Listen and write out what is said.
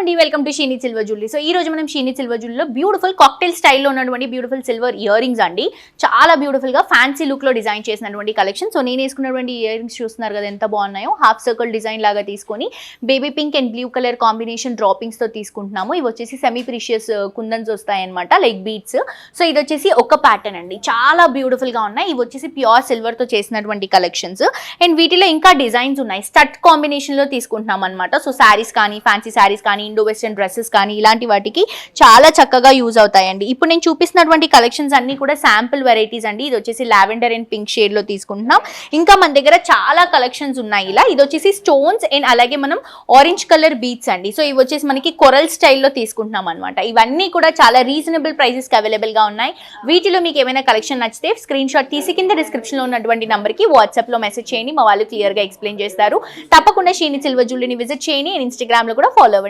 అండి welcome to shiny silver jewellery. So ఈ రోజు మనం షీనీ సిల్వర్ జ్యువెలరీలో బ్యూటిఫుల్ కాక్టైల్ స్టైల్లో ఉన్నటువంటి బ్యూటిఫుల్ సిల్వర్ ఇయర్ రింగ్స్ అండి. చాలా బ్యూటిఫుల్ గా ఫ్యాన్సీ లుక్ లో డిజైన్ చేసినటువంటి కలెక్షన్. సో నేను వేసుకున్నటువంటి ఇయర్ రింగ్స్ చూస్తున్నారు కదా ఎంత బాగున్నాయో. హాఫ్ సర్కిల్ డిజైన్ లాగా తీసుకొని baby pink and blue colour combination droppings తో తీసుకుంటున్నాము. ఇవి వచ్చేసి సెమీ ప్రీషియస్ కుందన్స్ వస్తాయి అనమాట, లైక్ బీట్స్. సో ఇది వచ్చేసి ఒక ప్యాటర్న్ అండి, చాలా బ్యూటిఫుల్ గా ఉన్నాయి. ఇవి వచ్చేసి ప్యూర్ సిల్వర్ తో చేసినటువంటి కలెక్షన్స్. అండ్ వీటిలో ఇంకా డిజైన్స్ ఉన్నాయి, స్టడ్ కాంబినేషన్ లో తీసుకుంటున్నాం అనమాట. సో శారీస్ కానీ, ఫ్యాన్సీ శారీస్ కానీ, ఇండో వెస్టర్న్ డ్రెస్సెస్ కానీ ఇలాంటి వాటికి చాలా చక్కగా యూజ్ అవుతాయండి. ఇప్పుడు నేను చూపిస్తున్నటువంటి కలెక్షన్స్ అన్ని కూడా శాంపుల్ వెరైటీస్ అండి. ఇది వచ్చేసి లావెండర్ అండ్ పింక్ షేడ్ లో తీసుకుంటున్నాం. ఇంకా మన దగ్గర చాలా కలెక్షన్స్ ఉన్నాయి ఇలా. ఇది వచ్చేసి స్టోన్స్ అండ్ అలాగే మనం ఆరెంజ్ కలర్ బీట్స్ అండి. సో ఇవి వచ్చేసి మనకి కొరల్ స్టైల్లో తీసుకుంటున్నాం అనమాట. ఇవన్నీ కూడా చాలా రీజనబుల్ ప్రైసెస్ కి అవైలబుల్ గా ఉన్నాయి. వీటిలో మీకు ఏమైనా కలెక్షన్ నచ్చితే స్క్రీన్ షాట్ తీసి కింద డిస్క్రిప్షన్ లో ఉన్నటువంటి నంబర్ కి వాట్సాప్ లో మెసేజ్ చేయండి, మా వాళ్ళు క్లియర్ గా ఎక్స్ప్లెయిన్ చేస్తారు. తప్పకుండా షీనీ సిల్వర్ జ్యువెలరీని విజిట్ చేయండి. ఇన్స్టాగ్రామ్ లో కూడా ఫాలో అవ్వండి.